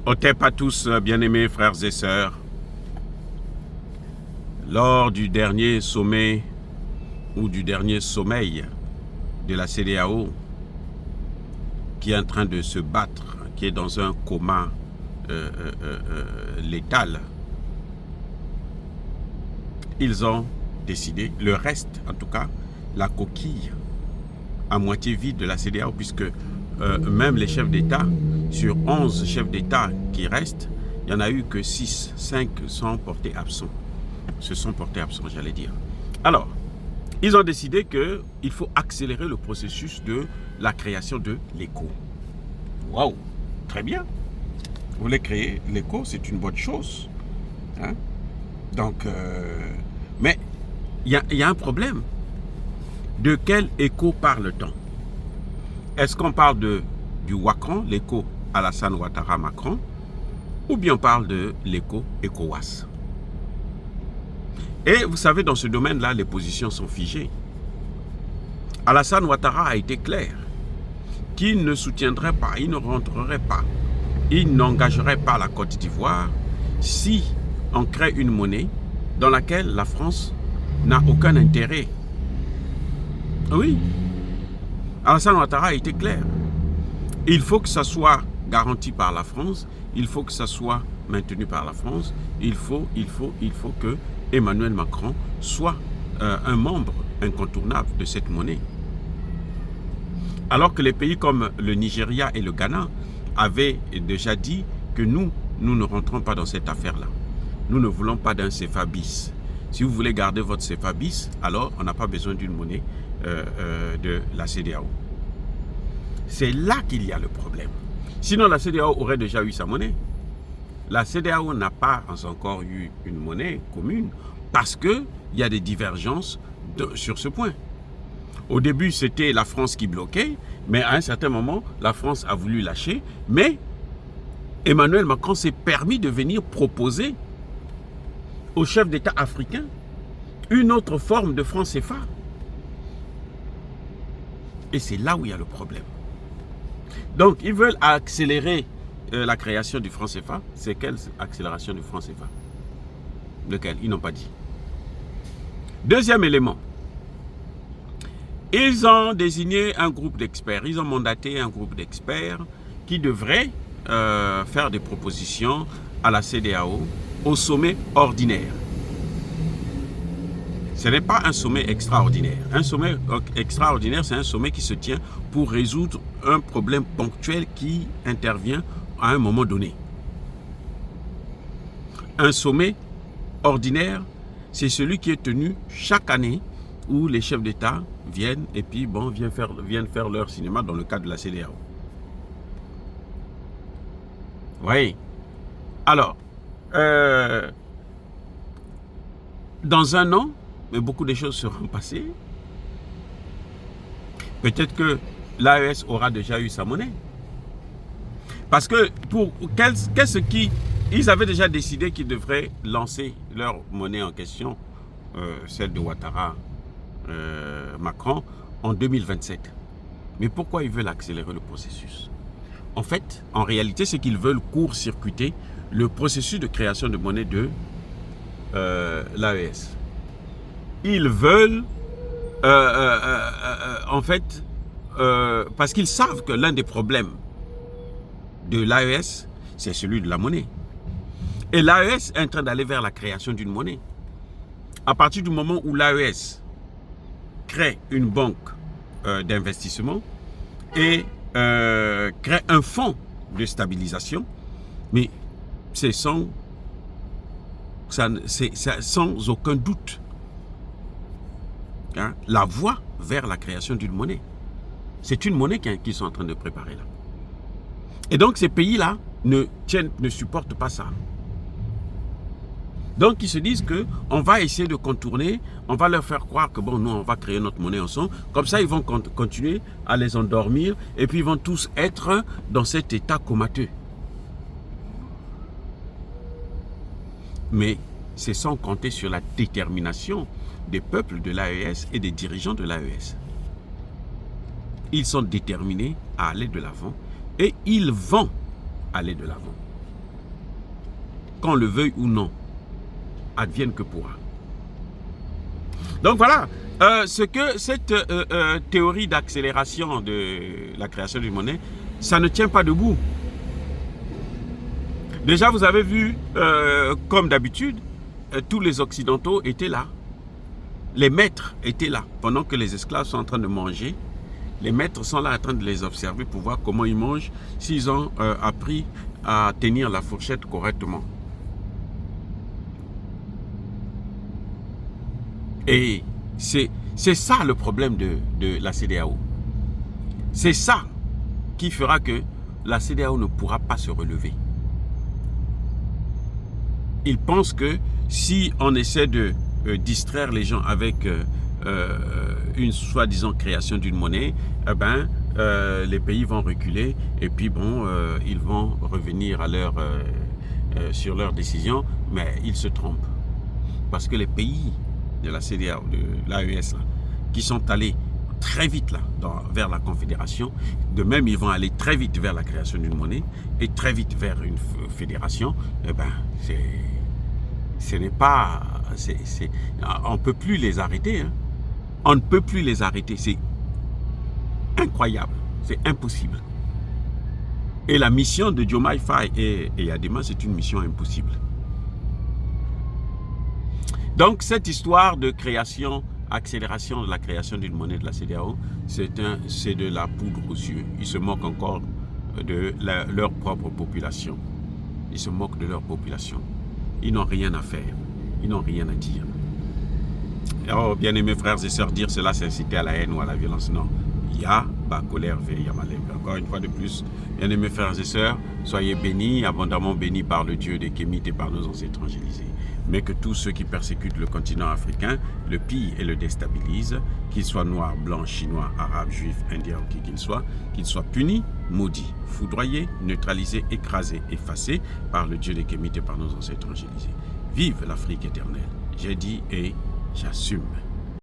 Otep à tous, bien-aimés frères et sœurs. Lors du dernier sommet ou du dernier sommeil de la CEDEAO, qui est en train de se battre, qui est dans un coma létal, ils ont décidé, le reste en tout cas, la coquille à moitié vide de la CEDEAO, puisque même les chefs d'État, sur 11 chefs d'État qui restent, il n'y en a eu que 6, 5 sont portés absents. Se sont portés absents, j'allais dire. Alors, ils ont décidé qu'il faut accélérer le processus de la création de l'ECO. Waouh, très bien. Vous voulez créer l'ECO, c'est une bonne chose. Hein? Donc, mais il y a un problème. De quel ECO parle-t-on? Est-ce qu'on parle du Wakran, l'ECO Alassane Ouattara Macron, ou bien on parle de l'ECO ECOWAS? Et vous savez, dans ce domaine-là, les positions sont figées. Alassane Ouattara a été clair qu'il ne soutiendrait pas, il ne rentrerait pas, il n'engagerait pas la Côte d'Ivoire si on crée une monnaie dans laquelle la France n'a aucun intérêt. Oui, Alassane Ouattara a été clair. Il faut que ça soit garanti par la France, il faut que ça soit maintenu par la France, il faut que Emmanuel Macron soit un membre incontournable de cette monnaie. Alors que les pays comme le Nigeria et le Ghana avaient déjà dit que nous ne rentrons pas dans cette affaire-là. Nous ne voulons pas d'un CFA bis. Si vous voulez garder votre CFA bis, alors on n'a pas besoin d'une monnaie de la CEDEAO. C'est là qu'il y a le problème. Sinon, la CEDEAO aurait déjà eu sa monnaie. La CEDEAO n'a pas encore eu une monnaie commune parce qu'il y a des divergences sur ce point. Au début, c'était la France qui bloquait, mais à un certain moment, la France a voulu lâcher. Mais Emmanuel Macron s'est permis de venir proposer aux chefs d'État africains une autre forme de franc CFA. Et c'est là où il y a le problème. Donc, ils veulent accélérer la création du franc CFA. C'est quelle accélération du franc CFA? Lequel? Ils n'ont pas dit. Deuxième élément. Ils ont désigné un groupe d'experts. Ils ont mandaté un groupe d'experts qui devrait faire des propositions à la CEDEAO au sommet ordinaire. Ce n'est pas un sommet extraordinaire. Un sommet extraordinaire, c'est un sommet qui se tient pour résoudre un problème ponctuel qui intervient à un moment donné. Un sommet ordinaire, c'est celui qui est tenu chaque année où les chefs d'État viennent et puis viennent faire leur cinéma dans le cadre de la CEDEAO. Oui. Alors, dans un an, mais beaucoup de choses seront passées. Peut-être que l'AES aura déjà eu sa monnaie. Parce que ils avaient déjà décidé qu'ils devraient lancer leur monnaie en question, celle de Ouattara Macron, en 2027. Mais pourquoi ils veulent accélérer le processus? En fait, en réalité, c'est qu'ils veulent court-circuiter le processus de création de monnaie de l'AES. Ils veulent, en fait, parce qu'ils savent que l'un des problèmes de l'AES, c'est celui de la monnaie. Et l'AES est en train d'aller vers la création d'une monnaie. À partir du moment où l'AES crée une banque d'investissement et crée un fonds de stabilisation, mais c'est sans aucun doute la voie vers la création d'une monnaie. C'est une monnaie qu'ils sont en train de préparer là. Et donc ces pays-là ne supportent pas ça. Donc ils se disent qu'on va essayer de contourner, on va leur faire croire que bon, nous on va créer notre monnaie ensemble. Comme ça ils vont continuer à les endormir et puis ils vont tous être dans cet état comateux. Mais c'est sans compter sur la détermination des peuples de l'AES et des dirigeants de l'AES. Ils sont déterminés à aller de l'avant et ils vont aller de l'avant. qu'on le veuille ou non, advienne que pourra. Donc voilà, ce que cette théorie d'accélération de la création d'une monnaie, ça ne tient pas debout. Déjà, vous avez vu, comme d'habitude, tous les Occidentaux étaient là. Les maîtres étaient là. Pendant que les esclaves sont en train de manger, les maîtres sont là en train de les observer pour voir comment ils mangent, s'ils ont appris à tenir la fourchette correctement. Et c'est ça le problème de la CEDEAO. C'est ça qui fera que la CEDEAO ne pourra pas se relever. Ils pensent que si on essaie de distraire les gens avec une soi-disant création d'une monnaie, les pays vont reculer et puis bon, ils vont revenir à sur leur décision, mais ils se trompent. Parce que les pays de la CEDEAO, de l'AES, qui sont allés très vite là, vers la confédération, de même ils vont aller très vite vers la création d'une monnaie et très vite vers une fédération, ce n'est pas... on ne peut plus les arrêter. Hein. On ne peut plus les arrêter. C'est incroyable. C'est impossible. Et la mission de Diomaye Faye et Yadema, c'est une mission impossible. Donc, cette histoire de création, accélération de la création d'une monnaie de la CEDEAO, c'est de la poudre aux yeux. Ils se moquent encore de leur propre population. Ils se moquent de leur population. Ils n'ont rien à faire. Ils n'ont rien à dire. Oh, bien-aimés frères et sœurs, dire cela, c'est inciter à la haine ou à la violence. Non. Il y a colère, il y a malheur. Encore une fois de plus, bien-aimés frères et sœurs, soyez bénis, abondamment bénis par le Dieu des Kémites et par nos ancêtres angélisés. Mais que tous ceux qui persécutent le continent africain le pillent et le déstabilisent, qu'ils soient noirs, blancs, chinois, arabes, juifs, indiens ou qui qu'ils soient punis, maudits, foudroyés, neutralisés, écrasés, effacés par le Dieu des Kémites et par nos ancêtres angélisés. Vive l'Afrique éternelle. J'ai dit et j'assume.